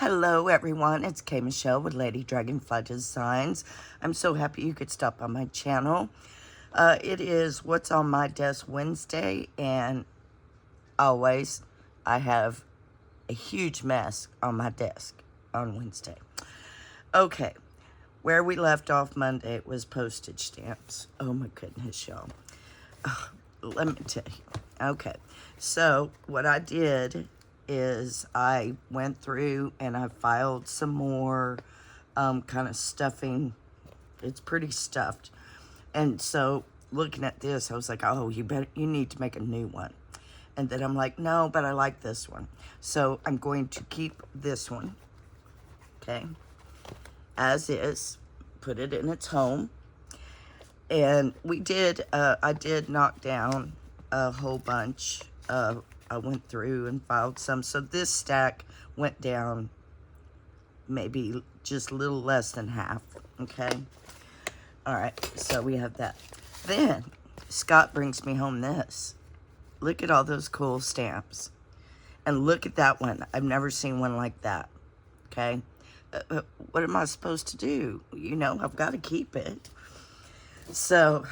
Hello everyone, it's Kay Michelle with Lady Dragonfly Designs. I'm so happy you could stop by my channel. It is What's on My Desk Wednesday, and always I have a huge mess on my desk on Wednesday. Okay, where we left off Monday was postage stamps. Oh my goodness, y'all. Let me tell you. Okay, so what I did is I went through and I filed some more kind of stuffing. It's pretty stuffed. And so looking at this, I was like, oh, you need to make a new one. And then I'm like, no, but I like this one. So I'm going to keep this one, okay, as is, put it in its home. And I did knock down a whole bunch. I went through and filed some. So this stack went down maybe just a little less than half, okay? All right, so we have that. Then Scott brings me home this. Look at all those cool stamps. And look at that one. I've never seen one like that, okay? What am I supposed to do? You know, I've got to keep it. So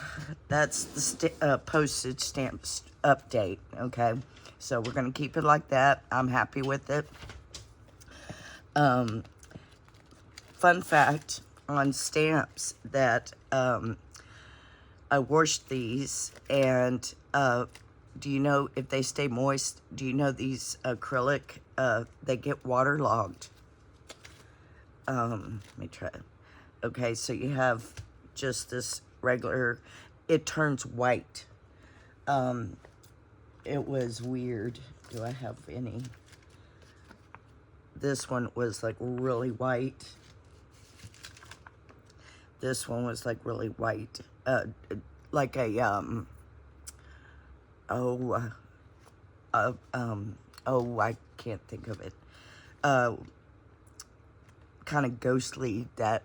that's the postage stamps update, okay? So we're going to keep it like that. I'm happy with it. Fun fact on stamps that I washed these, and do you know if they stay moist? Do you know these acrylic, they get waterlogged? Let me try. Okay, so you have just this regular, it turns white. It was weird. Do I have any? This one was like really white. This one was like really white. Like a, oh, I can't think of it. Kind of ghostly, that,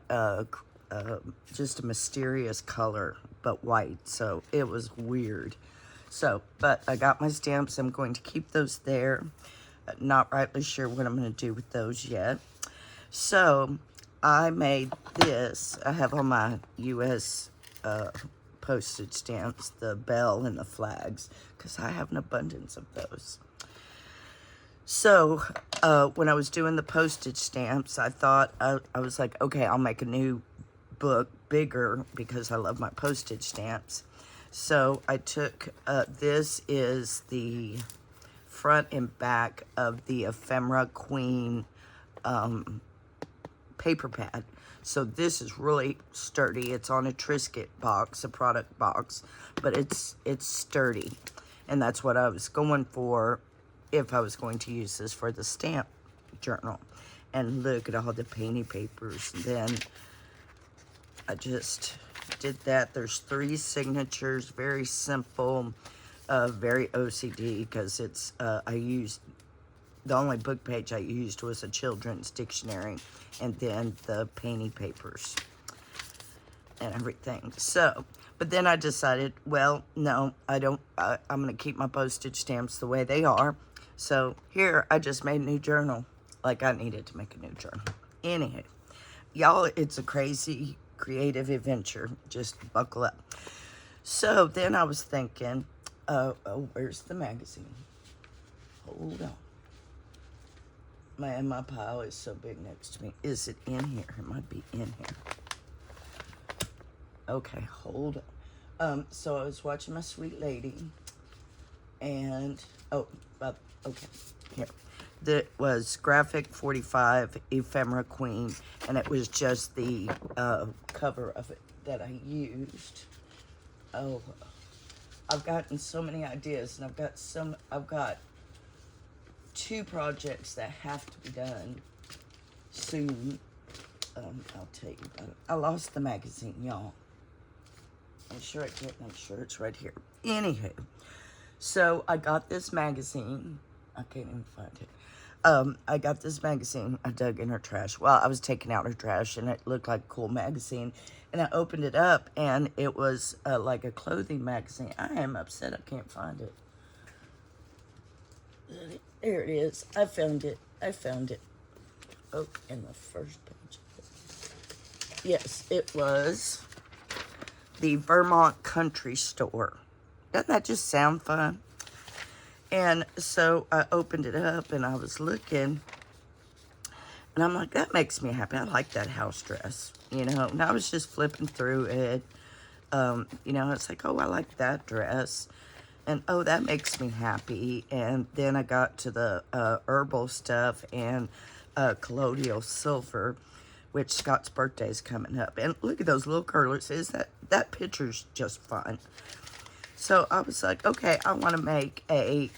just a mysterious color, but white. So it was weird. So, but I got my stamps. I'm going to keep those there. Not rightly sure what I'm going to do with those yet. So I made this. I have all my U.S. Postage stamps, the bell and the flags, because I have an abundance of those. So when I was doing the postage stamps, I thought, I was like, okay, I'll make a new book bigger because I love my postage stamps. So I took, this is the front and back of the Ephemera Queen paper pad. So this is really sturdy. It's on a Triscuit box, a product box, but it's sturdy. And that's what I was going for if I was going to use this for the stamp journal. And look at all the painty papers. And then I just did that. There's 3 signatures, very simple, very OCD, because it's, I used, the only book page I used was a children's dictionary, and then the painting papers and everything. So, but then I decided, well, no, I don't, I'm going to keep my postage stamps the way they are. So here, I just made a new journal, like I needed to make a new journal. Anywho, y'all, it's a crazy creative adventure. Just buckle up. So then I was thinking, oh, where's the magazine? Hold on. Man, my pile is so big next to me. Is it in here? It might be in here. Okay, hold on. So I was watching My Sweet Lady, and, okay, here. That was Graphic 45 Ephemera Queen, and it was just the cover of it that I used. Oh, I've gotten so many ideas, and I've got 2 projects that have to be done soon. I'll tell you about it. I lost the magazine, y'all. I'm sure I didn't. I'm sure it's right here. Anywho, so I got this magazine. I can't even find it. I got this magazine. I dug in her trash. Well, I was taking out her trash, and it looked like a cool magazine. And I opened it up, and it was like a clothing magazine. I am upset I can't find it. There it is. I found it. Oh, in the first page. Yes, it was the Vermont Country Store. Doesn't that just sound fun? And so I opened it up and I was looking and I'm like, that makes me happy. I like that house dress, you know. And I was just flipping through it. You know, it's like, oh, I like that dress. And, oh, that makes me happy. And then I got to the herbal stuff and colloidal silver, which Scott's birthday is coming up. And look at those little curlers. That picture's just fun. So I was like, okay, I want to make a,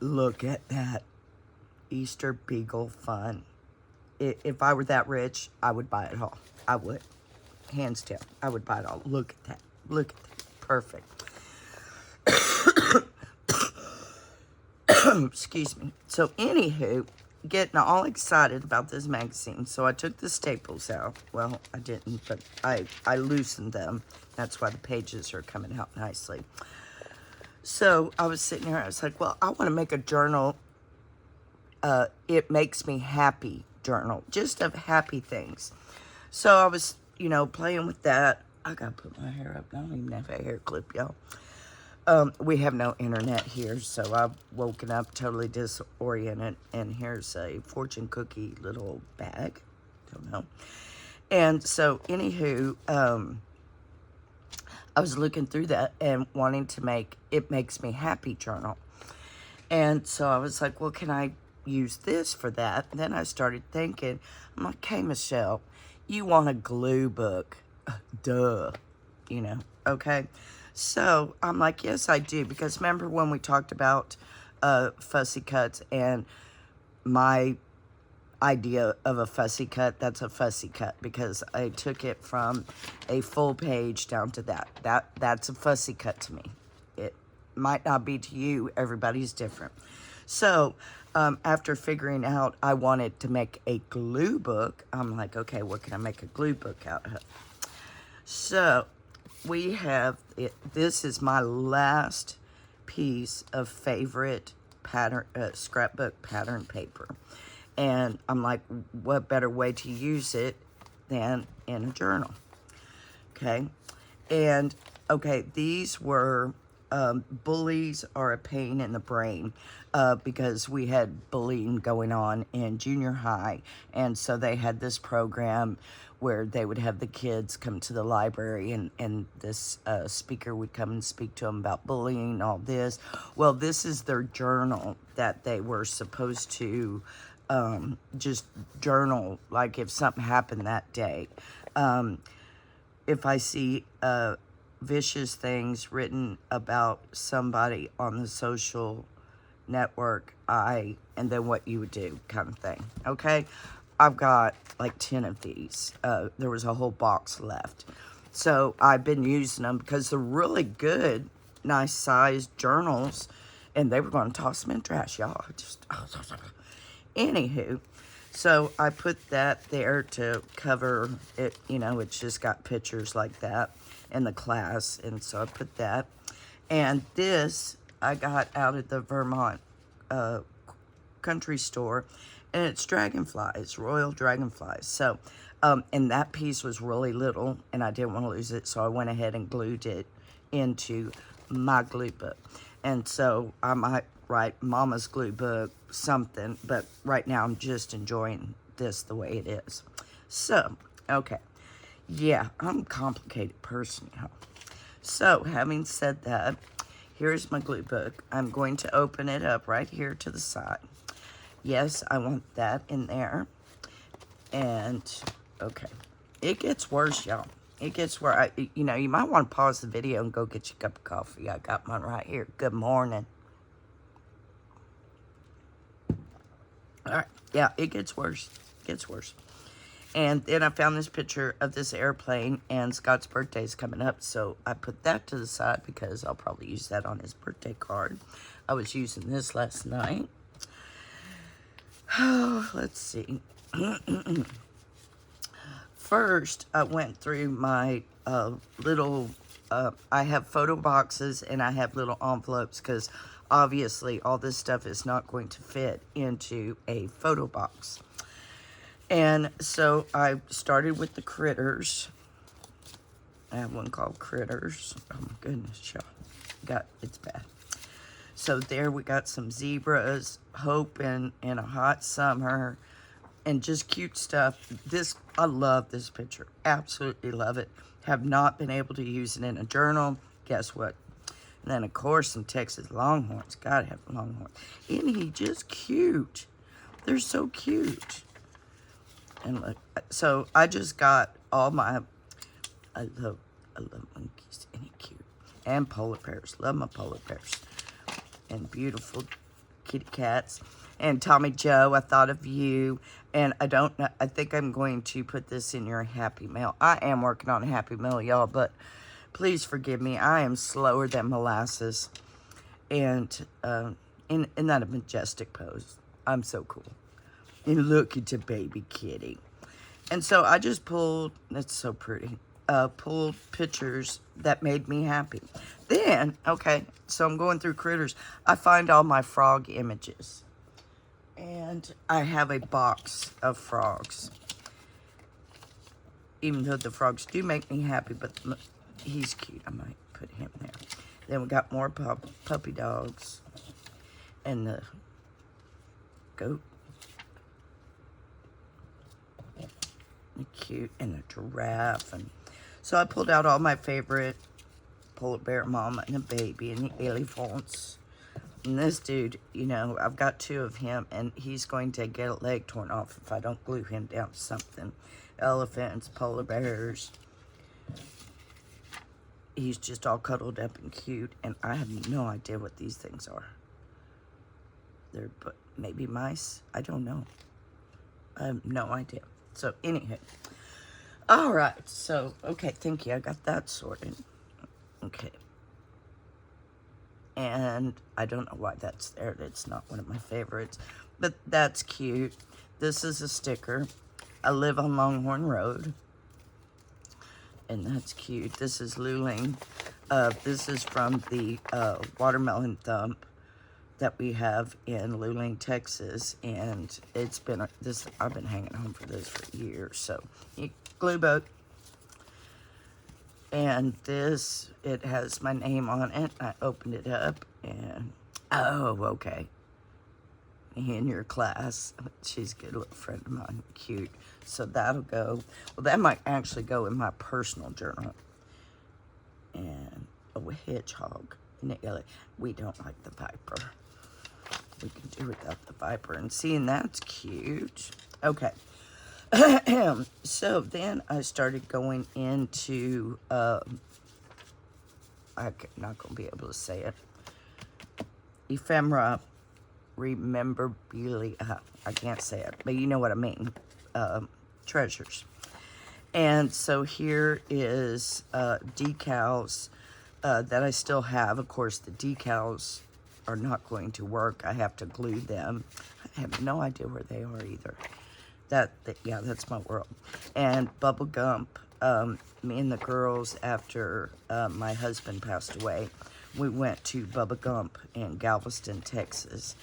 look at that Easter Beagle fun. If I were that rich, I would buy it all. I would. Hands down. I would buy it all. Look at that. Look at that. Perfect. Excuse me. So, anywho, getting all excited about this magazine. So, I took the staples out. Well, I didn't, but I loosened them. That's why the pages are coming out nicely. So, I was sitting here. I was like, well, I want to make a journal. It makes me happy journal. Just of happy things. So, I was, you know, playing with that. I got to put my hair up. I don't even have a hair clip, y'all. We have no internet here, so I've woken up totally disoriented, and here's a fortune cookie little bag. Don't know. And so, anywho, I was looking through that and wanting to make It Makes Me Happy journal. And so I was like, well, can I use this for that? And then I started thinking, I'm like, hey, Michelle, you want a glue book? Duh, you know, okay? So I'm like, yes, I do. Because remember when we talked about fussy cuts and my idea of a fussy cut? That's a fussy cut because I took it from a full page down to that. That's a fussy cut to me. It might not be to you. Everybody's different. So after figuring out I wanted to make a glue book, I'm like, okay, what can I make a glue book out of? So we have it. This is my last piece of favorite pattern scrapbook pattern paper, and I'm like, what better way to use it than in a journal? Okay, and okay, these were bullies are a pain in the brain because we had bullying going on in junior high, and so they had this program where they would have the kids come to the library and this speaker would come and speak to them about bullying, all this. Well, this is their journal that they were supposed to just journal, like if something happened that day. If I see vicious things written about somebody on the social network, and then what you would do kind of thing, okay? I've got like 10 of these. There was a whole box left. So I've been using them because they're really good, nice sized journals. And they were going to toss them in trash, y'all. Anywho, so I put that there to cover it. You know, it's just got pictures like that in the class. And so I put that. And this I got out at the Vermont Country Store. And it's dragonflies, royal dragonflies. So, and that piece was really little, and I didn't want to lose it, so I went ahead and glued it into my glue book. And so I might write Mama's glue book, something, but right now I'm just enjoying this the way it is. So, okay. Yeah, I'm a complicated person, y'all. So, having said that, here's my glue book. I'm going to open it up right here to the side. Yes, I want that in there. And, okay. It gets worse, y'all. It gets where you know, you might want to pause the video and go get your cup of coffee. I got mine right here. Good morning. All right. Yeah, it gets worse. It gets worse. And then I found this picture of this airplane, and Scott's birthday is coming up, so I put that to the side because I'll probably use that on his birthday card. I was using this last night. Oh, let's see. First, I went through my little, I have photo boxes and I have little envelopes because obviously all this stuff is not going to fit into a photo box. And so I started with the critters. I have one called Critters. Oh my goodness, y'all. It's bad. So there we got some zebras, Hope in a hot summer, and just cute stuff. I love this picture. Absolutely love it. Have not been able to use it in a journal. Guess what? And then, of course, some Texas Longhorns. Gotta have Longhorns. Isn't he just cute? They're so cute. And look, so I just got all my, I love monkeys. Ain't it cute? And polar bears. Love my polar bears. And beautiful kitty cats. And Tommy Joe, I thought of you. And I don't know, I think I'm going to put this in your Happy Mail. I am working on a Happy Mail, y'all, but please forgive me. I am slower than molasses. And in that a majestic pose. I'm so cool. And look at the baby kitty. And so I just pulled, that's so pretty, pulled pictures that made me happy. Then, okay, so I'm going through critters. I find all my frog images. And I have a box of frogs. Even though the frogs do make me happy, but he's cute. I might put him there. Then we got more puppy dogs. And the goat. Cute. And a giraffe. And so I pulled out all my favorite polar bear mama and a baby and the elephants. And this dude, you know, I've got 2 of him, and he's going to get a leg torn off if I don't glue him down to something. Elephants, polar bears. He's just all cuddled up and cute, and I have no idea what these things are. They're maybe mice? I don't know. I have no idea. So, anywho. All right. So, okay, thank you. I got that sorted. Okay. And I don't know why that's there. It's not one of my favorites. But that's cute. This is a sticker. I live on Longhorn Road. And that's cute. This is Luling. This is from the Watermelon Thump that we have in Luling, Texas. And it's been, I've been hanging home for this for years. So, glue boat. And this, it has my name on it. I opened it up and, oh, okay. In your class. She's a good little friend of mine. Cute. So that'll go. Well, that might actually go in my personal journal. And a hedgehog. We don't like the viper. We can do without the viper. And seeing that's cute. Okay. So then I started going into, I'm not going to be able to say it, ephemera, rememberabilia, I can't say it, but you know what I mean, treasures. And so here is decals that I still have. Of course, the decals are not going to work. I have to glue them. I have no idea where they are either. Yeah, that's my world. And Bubble Gump, me and the girls, after my husband passed away, we went to Bubba Gump in Galveston, Texas.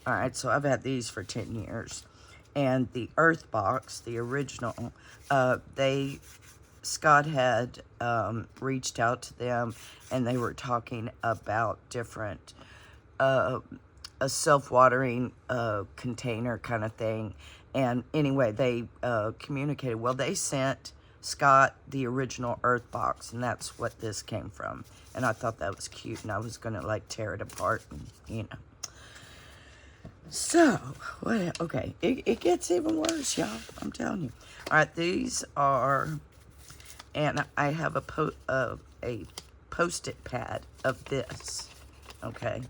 All right, so I've had these for 10 years. And the Earth Box, the original, Scott had reached out to them, and they were talking about different, a self-watering container kind of thing. And anyway, they communicated. Well, they sent Scott the original Earth Box, and that's what this came from. And I thought that was cute, and I was going to, like, tear it apart, and, you know. So, okay, it gets even worse, y'all. I'm telling you. All right, these are, and I have a Post-it pad of this, okay?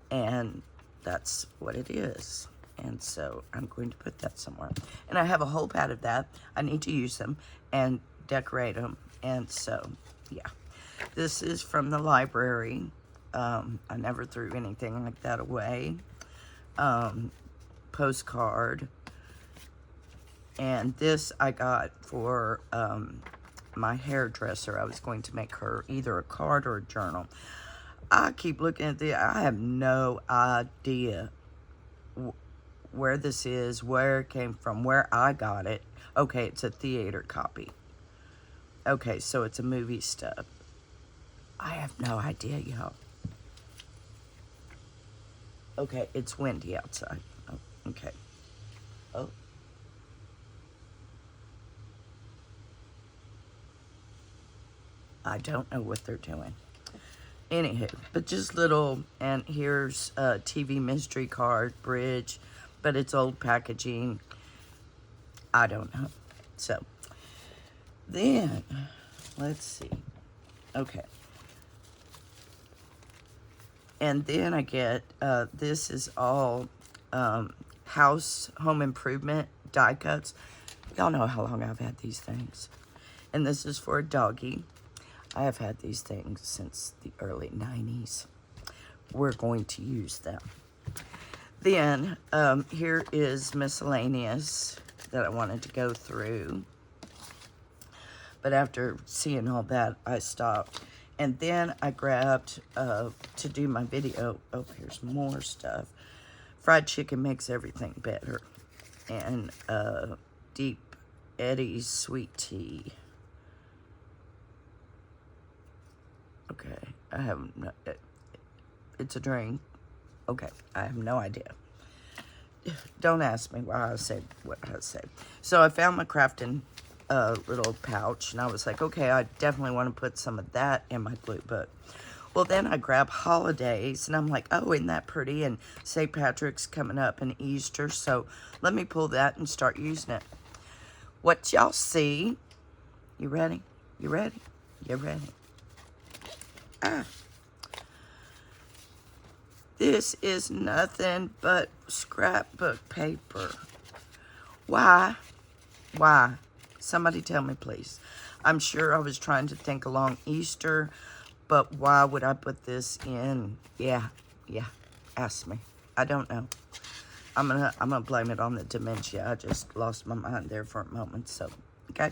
And that's what it is. And so I'm going to put that somewhere. And I have a whole pad of that. I need to use them and decorate them. And so, yeah. This is from the library. I never threw anything like that away. Postcard. And this I got for my hairdresser. I was going to make her either a card or a journal. I keep looking at the, I have no idea where this is, where it came from, where I got it. Okay, it's a theater copy. Okay, so it's a movie stub. I have no idea, y'all. Okay, it's windy outside. Oh, okay. Oh. I don't know what they're doing. Anywho, but just little, and here's a TV mystery card, bridge, but it's old packaging. I don't know. So, then, let's see. Okay. And then I get, this is all home improvement die cuts. Y'all know how long I've had these things. And this is for a doggy. I have had these things since the early 90s. We're going to use them. Then, here is miscellaneous that I wanted to go through. But after seeing all that, I stopped. And then I grabbed, to do my video, oh, here's more stuff. Fried chicken makes everything better. And Deep Eddy's sweet tea. Okay, I have no, it's a drink. Okay, I have no idea. Don't ask me why I said what I said. So I found my crafting little pouch, and I was like, okay, I definitely want to put some of that in my glue book. Well, then I grab holidays, and I'm like, oh, isn't that pretty? And St. Patrick's coming up and Easter, so let me pull that and start using it. What y'all see? You ready? You ready? You ready? Ah. This is nothing but scrapbook paper. Why? Why? Somebody tell me, please. I'm sure I was trying to think along Easter, but why would I put this in? Yeah, ask me. I don't know. I'm gonna blame it on the dementia. I just lost my mind there for a moment. So, okay,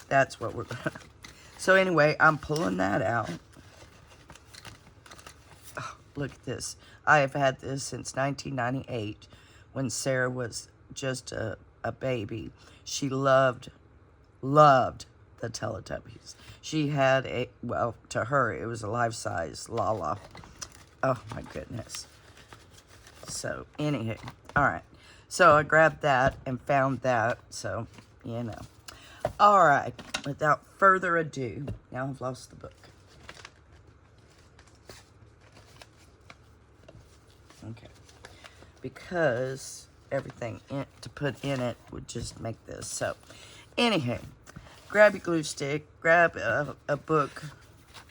that's what we're gonna. So anyway, I'm pulling that out. Oh, look at this. I have had this since 1998, when Sarah was just a baby. She loved the Teletubbies. She had a, well, to her, it was a life-size Lala. Oh, my goodness. So, anywho, all right. So, I grabbed that and found that, so, you know. All right, without further ado, now I've lost the book. Okay. Because everything to put in it would just make this. So, anywho, grab your glue stick, grab a book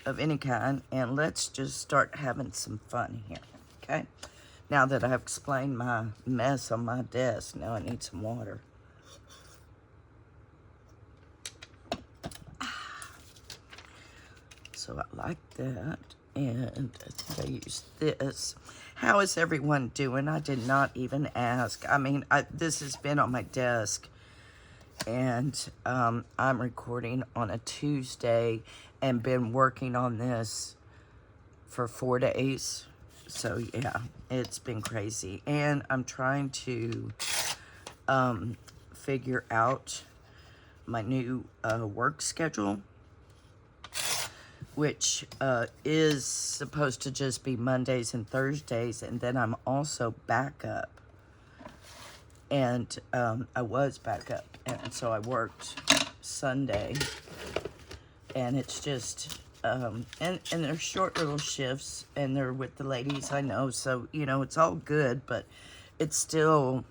of any kind, and let's just start having some fun here, okay? Now that I've explained my mess on my desk, now I need some water. So I like that, and I think I use this. How is everyone doing? I did not even ask. I mean, this has been on my desk, and I'm recording on a Tuesday and been working on this for 4 days. So yeah, it's been crazy. And I'm trying to figure out my new work schedule, which is supposed to just be Mondays and Thursdays, and then I'm also back up. And I was back up, and so I worked Sunday, and it's just, and they're short little shifts, and they're with the ladies I know, so, you know, it's all good, but it's still,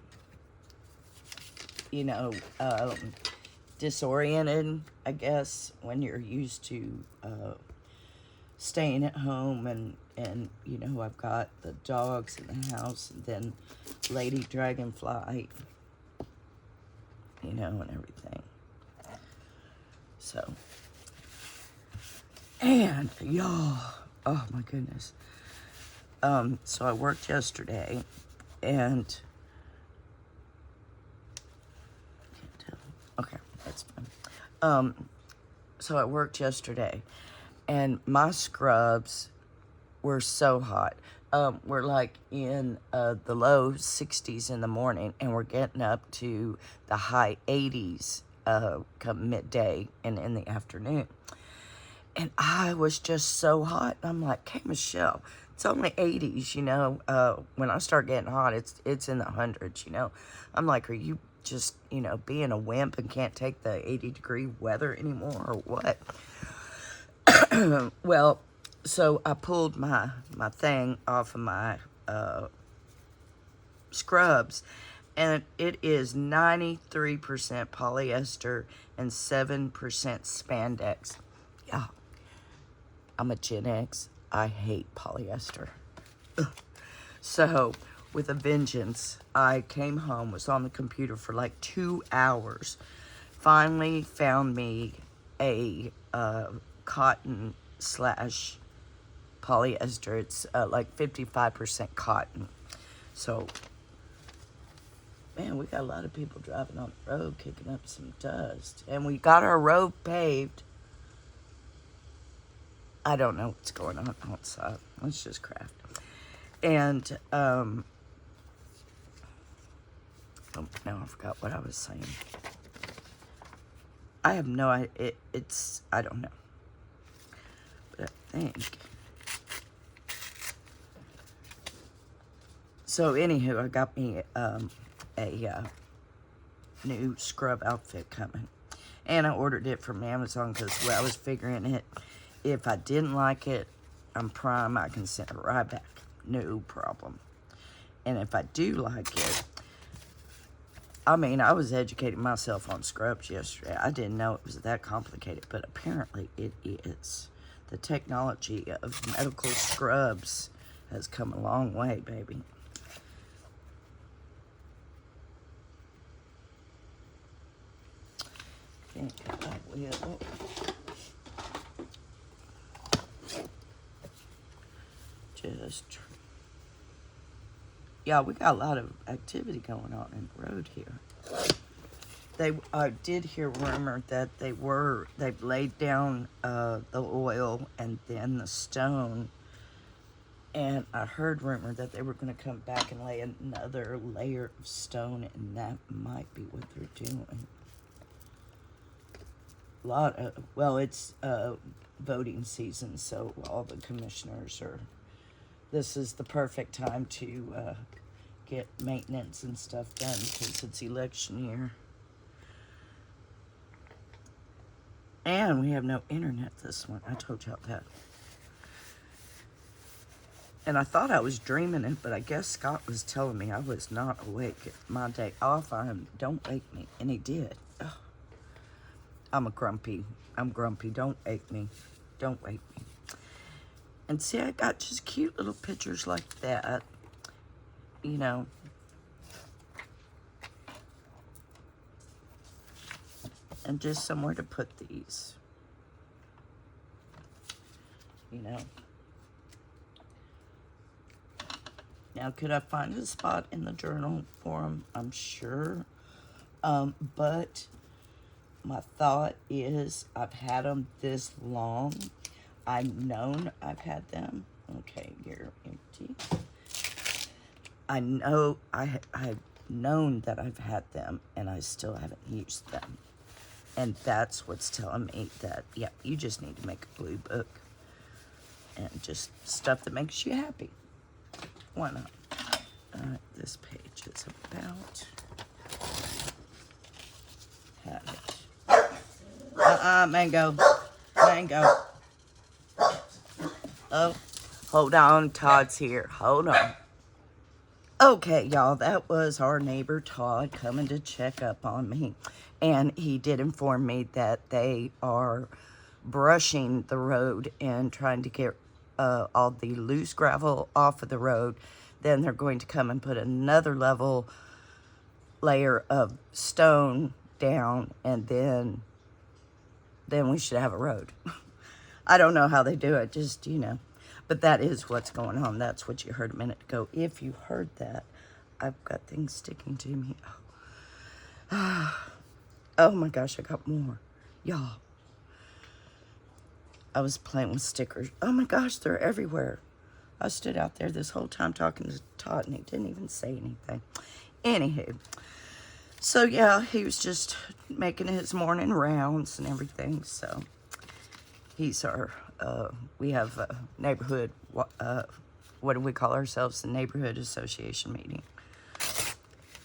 you know, disoriented, I guess, when you're used to staying at home, and you know, I've got the dogs in the house, and then Lady Dragonfly, you know, and everything. So, and y'all, oh my goodness. So I worked yesterday, and can't tell. Okay, that's fine. So I worked yesterday, and my scrubs we're so hot. We're like in the low 60s in the morning, and we're getting up to the high 80s come midday and in the afternoon. And I was just so hot. I'm like, hey, Michelle, it's only 80s, you know. When I start getting hot, it's in the hundreds, you know. I'm like, are you just, you know, being a wimp and can't take the 80-degree weather anymore or what? Well, so I pulled my thing off of my scrubs, and it is 93% polyester and 7% spandex. Yeah, I'm a Gen X. I hate polyester. Ugh. So, with a vengeance, I came home, was on the computer for like 2 hours, finally found me a cotton slash polyester. It's like 55% cotton. So, man, we got a lot of people driving on the road, kicking up some dust. And we got our road paved. I don't know what's going on outside. Let's just craft. And, oh, now I forgot what I was saying. I have no idea. I don't know. But I think. So, anywho, I got me a new scrub outfit coming. And I ordered it from Amazon because I was figuring it. If I didn't like it, I'm Prime, I can send it right back. No problem. And if I do like it, I mean, I was educating myself on scrubs yesterday. I didn't know it was that complicated, but apparently it is. The technology of medical scrubs has come a long way, baby. Think I will. Yeah, we got a lot of activity going on in the road here. I did hear rumor that they've laid down the oil and then the stone, and I heard rumor that they were going to come back and lay another layer of stone, and that might be what they're doing. It's voting season, so all the commissioners this is the perfect time to get maintenance and stuff done because it's election year. And we have no internet this one. I told y'all that. And I thought I was dreaming it, but I guess Scott was telling me I was not awake. My day off, don't wake me. And he did. Ugh. I'm grumpy. Don't wake me. Don't wake me. And see, I got just cute little pictures like that, you know. And just somewhere to put these, you know. Now, could I find a spot in the journal for them? I'm sure. But my thought is I've had them this long. I've known I've had them. Okay, you're empty. I know I've known that I've had them, and I still haven't used them. And that's what's telling me that, yeah, you just need to make a blue book. And just stuff that makes you happy. Why not? This page is about... Mango. Oh, hold on, Todd's here. Hold on. Okay, y'all, that was our neighbor Todd coming to check up on me. And he did inform me that they are brushing the road and trying to get all the loose gravel off of the road. Then they're going to come and put another layer of stone down, and then we should have a road. I don't know how they do it, just, you know. But that is what's going on. That's what you heard a minute ago. If you heard that, I've got things sticking to me. Oh my gosh, I got more. Y'all. I was playing with stickers. Oh my gosh, they're everywhere. I stood out there this whole time talking to Todd, and he didn't even say anything. Anywho, so yeah, he was just making his morning rounds and everything. So he's our, we have a neighborhood, what do we call ourselves? The neighborhood association meeting.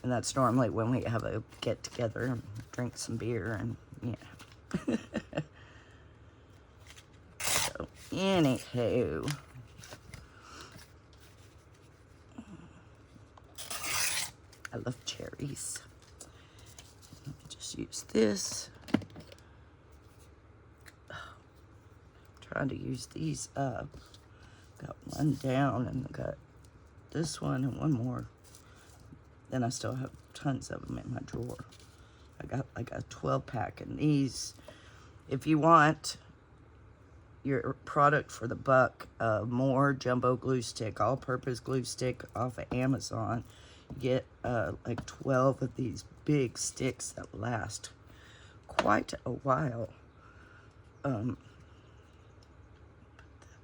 And that's normally when we have a get together and drink some beer and, yeah. So, anywho. I love cherries. Let me just use this. Trying to use these up. Got one down and I got this one and one more. Then I still have tons of them in my drawer. I got like a 12 pack, and these, if you want your product for the buck, more jumbo glue stick, all-purpose glue stick off of Amazon, you get like 12 of these big sticks that last quite a while. Put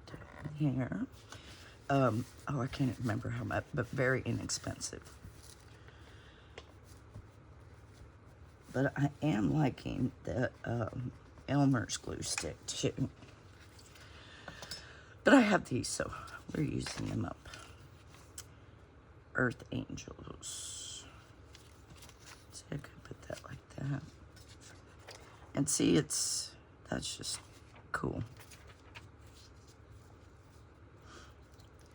that down here. Oh, I can't remember how much, but very inexpensive. But I am liking the Elmer's glue stick too. But I have these, so we're using them up. Earth Angels. See, I could put that like that. And see, that's just cool.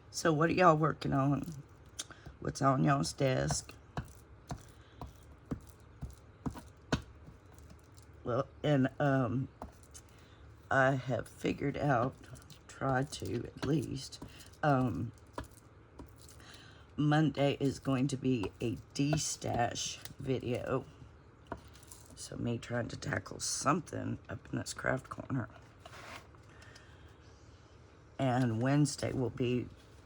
So what are y'all working on? What's on y'all's desk? Well, and I have figured out, tried to at least, Monday is going to be a de-stash video. So me trying to tackle something up in this craft corner. And Wednesday will be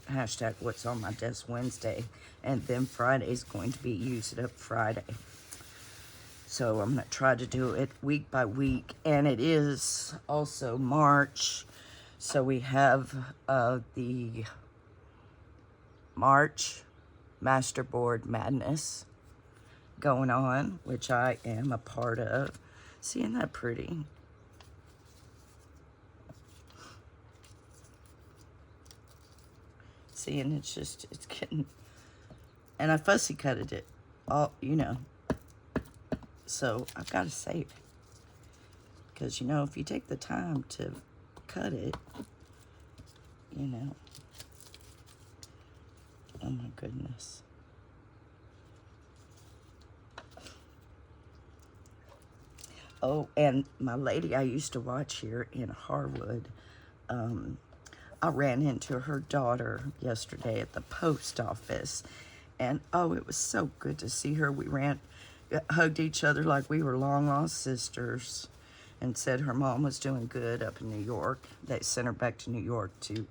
hashtag what's on my desk Wednesday. And then Friday is going to be use it up Friday. So I'm going to try to do it week by week. And it is also March. So we have the March Masterboard Madness going on, which I am a part of. See, isn't that pretty? See, and it's getting, and I fussy cutted it all, you know. So I've got to save it. Because, you know, if you take the time to cut it, you know. Oh my goodness. Oh, and my lady I used to watch here in Harwood, I ran into her daughter yesterday at the post office. And, oh, it was so good to see her. We hugged each other like we were long-lost sisters, and said her mom was doing good up in New York. They sent her back to New York to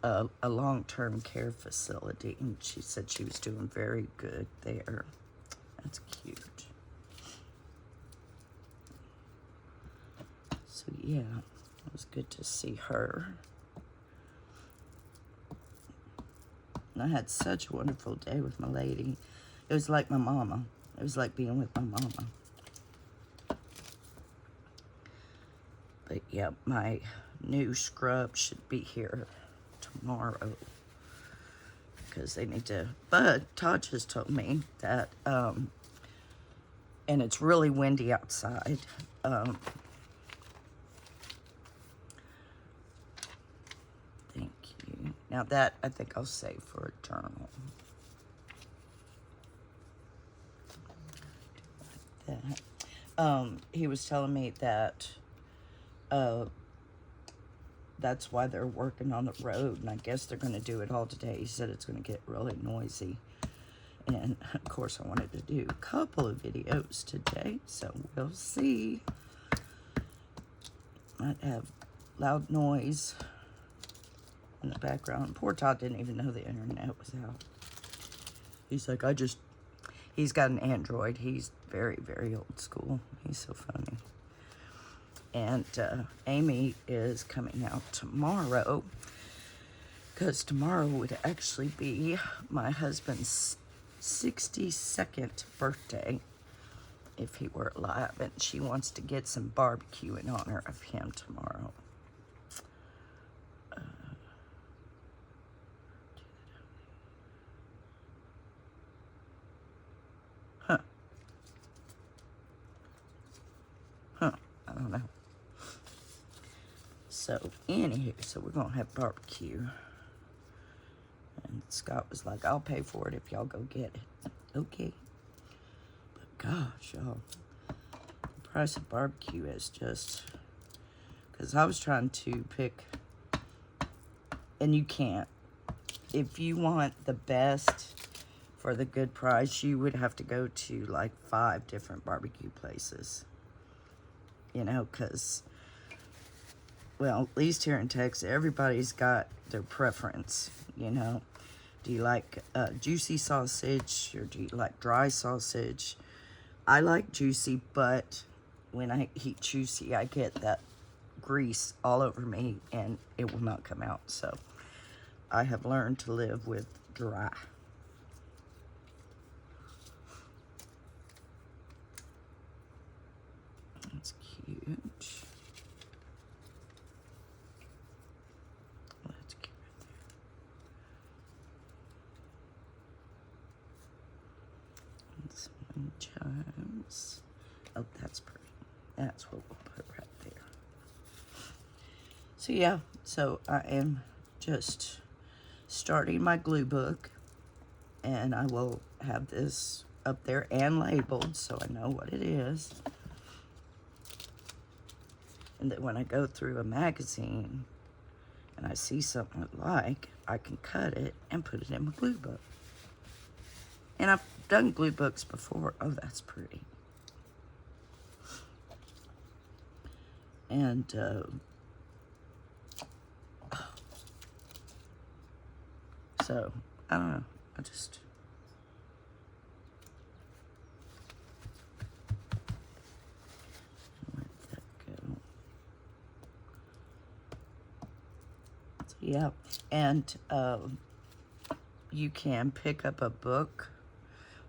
a long-term care facility, and she said she was doing very good there. That's cute. So yeah, it was good to see her. And I had such a wonderful day with my lady. It was like my mama. It was like being with my mama. But yeah, my new scrub should be here tomorrow. Because they need to, but Todd just told me that, and it's really windy outside. Thank you. Now that, I think I'll save for a journal. Like that. He was telling me that, that's why they're working on the road, and I guess they're going to do it all today. He said it's going to get really noisy. And, of course, I wanted to do a couple of videos today, so we'll see. Might have loud noise in the background. Poor Todd didn't even know the internet was out. He's like, he's got an Android. He's very, very old school. He's so funny. And Amy is coming out tomorrow, because tomorrow would actually be my husband's 62nd birthday, if he were alive, and she wants to get some barbecue in honor of him tomorrow. I don't know. So, anywho, so we're going to have barbecue. And Scott was like, I'll pay for it if y'all go get it. Okay. But gosh, y'all, the price of barbecue is just... Because I was trying to pick... And you can't. If you want the best for the good price, you would have to go to like 5 different barbecue places. You know, because, well, at least here in Texas, everybody's got their preference, you know. Do you like juicy sausage, or do you like dry sausage? I like juicy, but when I eat juicy, I get that grease all over me, and it will not come out. So I have learned to live with dry. That's cute. Let's keep it there. And some wind chimes. Oh, that's pretty. That's what we'll put right there. So yeah, so I am just starting my glue book, and I will have this up there and labeled so I know what it is. And that when I go through a magazine and I see something I like, I can cut it and put it in my glue book. And I've done glue books before. Oh, that's pretty. And, so, I don't know. I just... Yeah, and you can pick up a book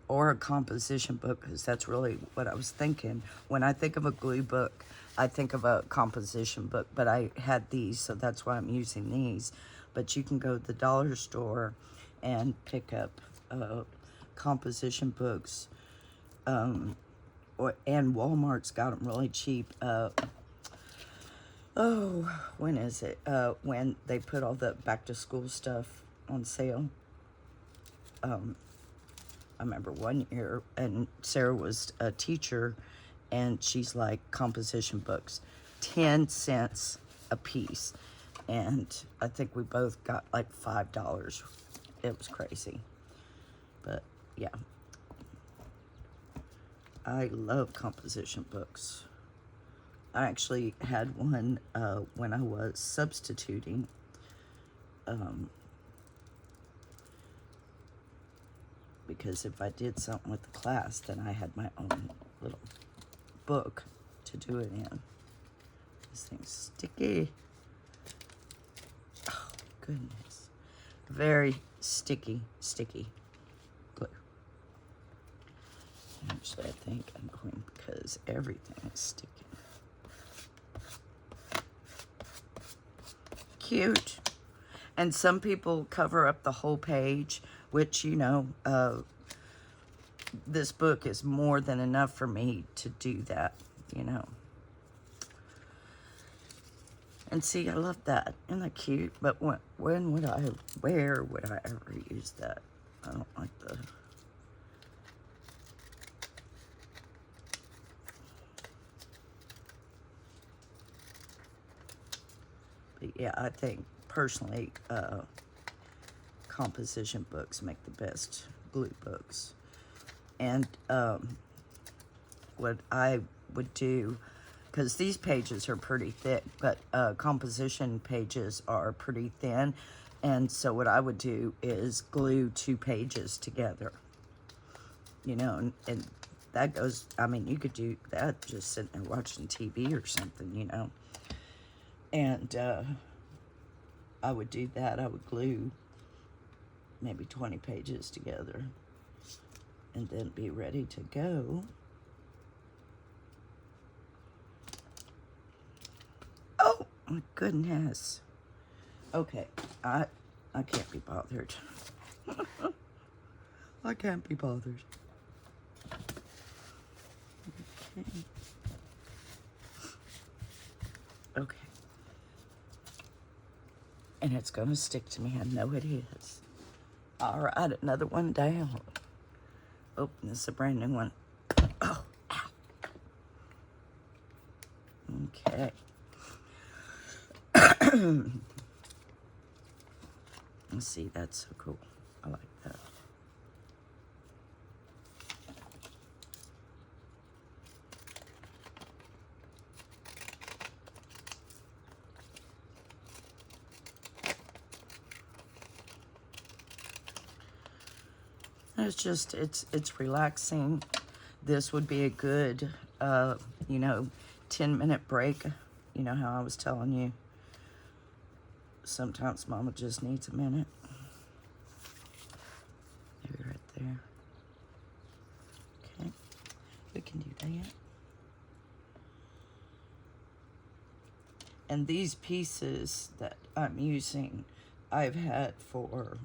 or a composition book, because that's really what I was thinking. When I think of a glue book, I think of a composition book, but I had these, so that's why I'm using these. But you can go to the dollar store and pick up composition books, and Walmart's got them really cheap. Oh, when is it? When they put all the back-to-school stuff on sale. I remember one year, and Sarah was a teacher, and she's like, composition books, 10 cents a piece. And I think we both got like $5. It was crazy. But, yeah. I love composition books. I actually had one when I was substituting. Because if I did something with the class, then I had my own little book to do it in. This thing's sticky. Oh, goodness. Very sticky glue. Actually, I think I'm going, because everything is sticky. Cute. And some people cover up the whole page, which, you know, this book is more than enough for me to do that, you know. And see, I love that. Isn't that cute? But when would I, where would I ever use that? I don't like the... But yeah, I think, personally, composition books make the best glue books. And what I would do, because these pages are pretty thick, but composition pages are pretty thin, and so what I would do is glue 2 pages together, you know, and that goes, I mean, you could do that just sitting there watching TV or something, you know. And I would do that. I would glue maybe 20 pages together and then be ready to go. Oh my goodness. Okay, I can't be bothered. I can't be bothered. Okay. Okay. And it's going to stick to me. I know it is. All right, another one down. Oh, this is a brand new one. Oh, ow. Okay. Let's see, that's so cool. I like that. It's just, it's relaxing. This would be a good, you know, 10-minute break. You know how I was telling you, sometimes Mama just needs a minute. Maybe right there. Okay, we can do that. And these pieces that I'm using, I've had for,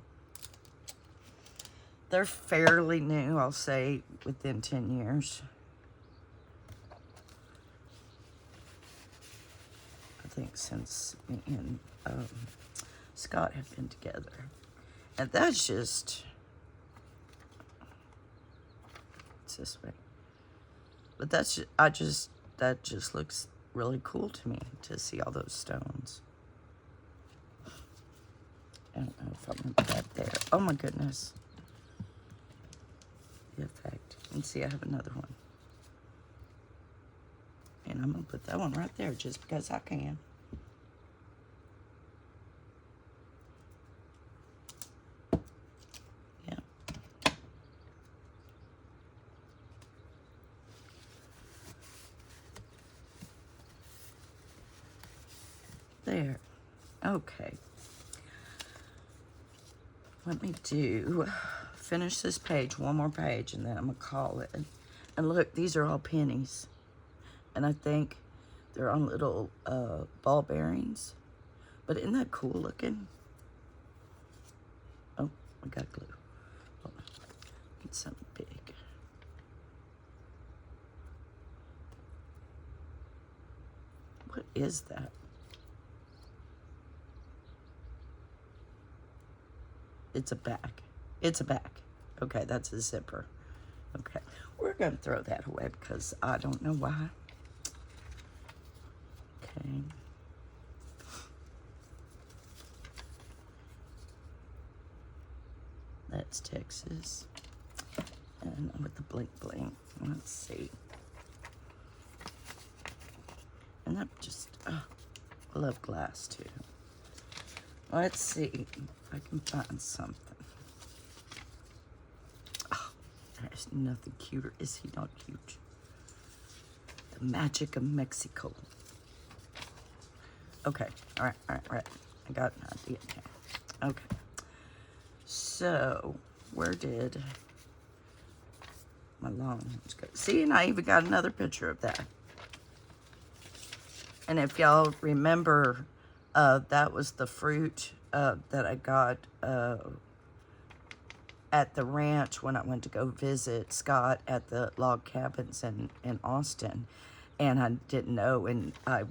they're fairly new, I'll say within 10 years. I think since me and Scott have been together. And that's just, it's this way. But that's, that just looks really cool to me to see all those stones. I don't know if I'm gonna put that there. Oh my goodness. The effect. And see, I have another one. And I'm gonna put that one right there just because I can. Yeah. There. Okay. Let me finish this page, one more page, and then I'm gonna call it. And look, these are all pennies. And I think they're on little ball bearings. But isn't that cool looking? Oh, I got glue. Hold on. Get something big. What is that? It's a back. It's a back. Okay, that's a zipper. Okay, we're gonna throw that away because I don't know why. Okay. That's Texas. And with the blink blink. Let's see. And that just, oh, I love glass too. Let's see if I can find something. Oh, there's nothing cuter. Is he not cute? The magic of Mexico. Okay, all right. I got an idea now. Okay. So, where did my longhorns go? See, and I even got another picture of that. And if y'all remember, that was the fruit that I got at the ranch when I went to go visit Scott at the log cabins in Austin. And I didn't know, and I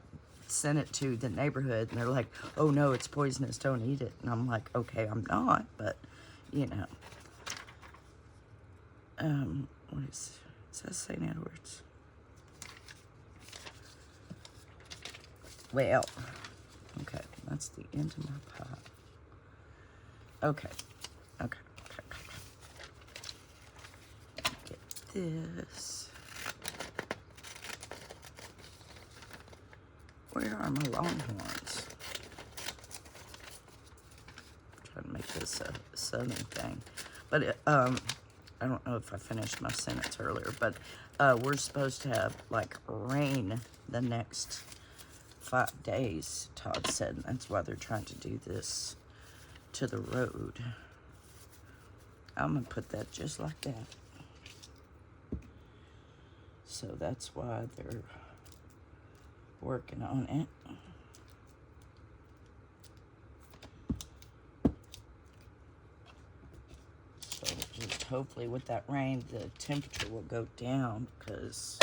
sent it to the neighborhood, and they're like, oh no, it's poisonous, don't eat it. And I'm like, okay, I'm not, but, you know. What is that St. Edward's? Well, okay, that's the end of my pie. Okay. Get this. Where are my longhorns? I'm trying to make this a southern thing. But I don't know if I finished my sentence earlier, but We're supposed to have like rain the next 5 days, Todd said. And that's why they're trying to do this to the road. I'm going to put that just like that. So that's why they're working on it. So just hopefully with that rain, the temperature will go down, because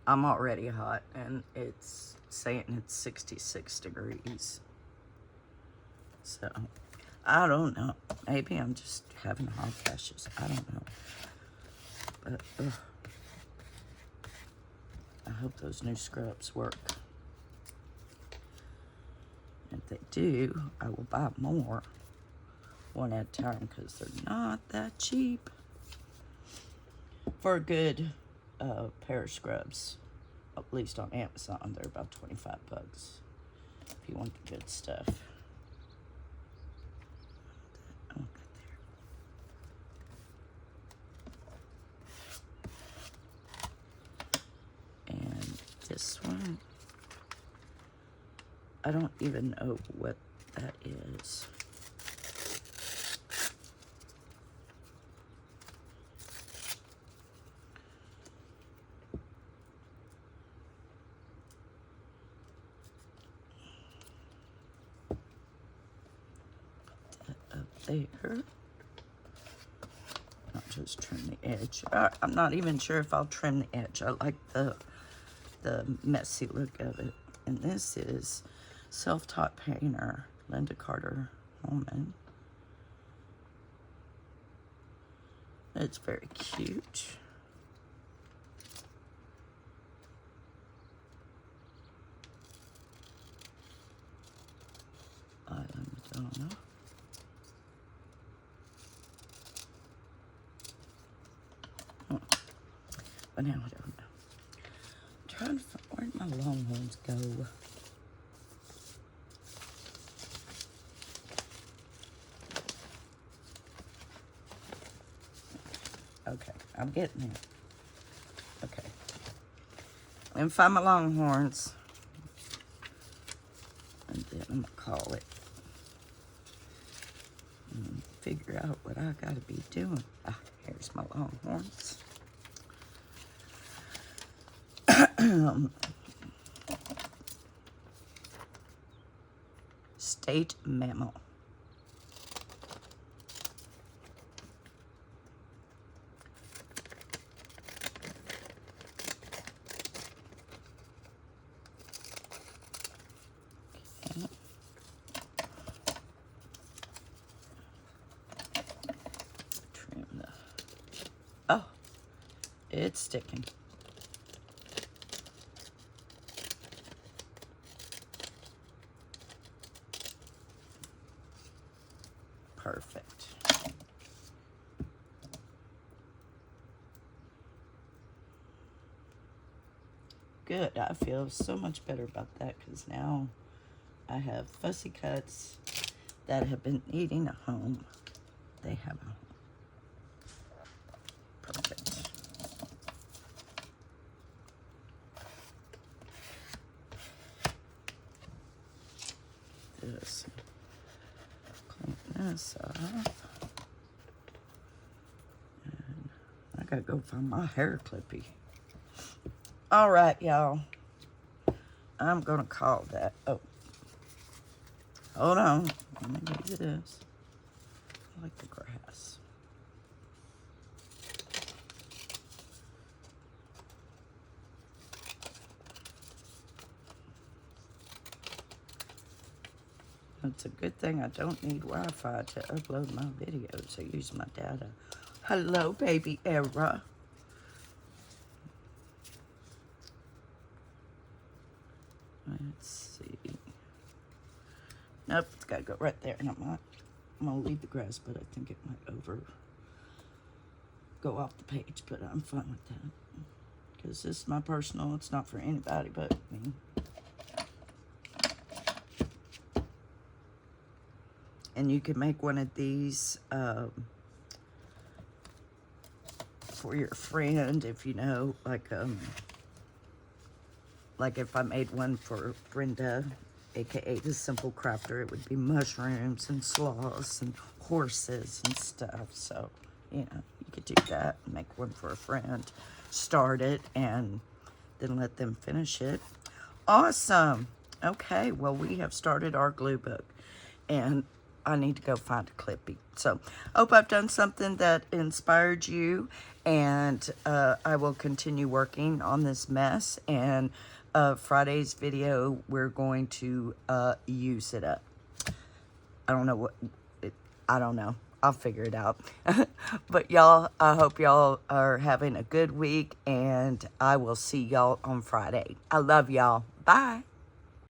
I'm already hot and it's saying it's 66 degrees. So I don't know. Maybe I'm just having hot flashes. I don't know. But I hope those new scrubs work. If they do, I will buy more one at a time, because they're not that cheap for a good pair of scrubs. At least on Amazon, they're about 25 bucks if you want the good stuff. And this one, I don't even know what that is. There. I'll just trim the edge. I'm not even sure if I'll trim the edge. I like the messy look of it. And this is self-taught painter Linda Carter Holman. It's very cute. I don't know. But now I don't know. I'm trying to find, where'd my longhorns go? Okay, I'm getting there. Okay. Let me find my longhorns. And then I'm gonna call it. And figure out what I gotta be doing. Here's my longhorns. State mammal. Okay. Trim the. Oh, it's sticking. Perfect. Good. I feel so much better about that, because now I have fussy cuts that have been needing a home. They have a home. Perfect. This. Clean this up. And I gotta go find my hair clippy. All right, y'all. I'm gonna call that. Oh, hold on. Let me do this. I like the grass. It's a good thing I don't need Wi-Fi to upload my videos. I use my data. Hello, baby Era. Let's see. Nope, it's got to go right there. And I'm going to leave the grass, but I think it might go off the page, but I'm fine with that. Because this is my personal. It's not for anybody but me. And you can make one of these for your friend if you know, like if I made one for Brenda, aka the Simple Crafter, it would be mushrooms and sloths and horses and stuff. So, you know, you could do that, make one for a friend, start it, and then let them finish it. Awesome. Okay, well, we have started our glue book, and I need to go find a clippy. So, hope I've done something that inspired you, and I will continue working on this mess, and Friday's video, we're going to use it up. I don't know I don't know. I'll figure it out. But y'all, I hope y'all are having a good week, and I will see y'all on Friday. I love y'all. Bye.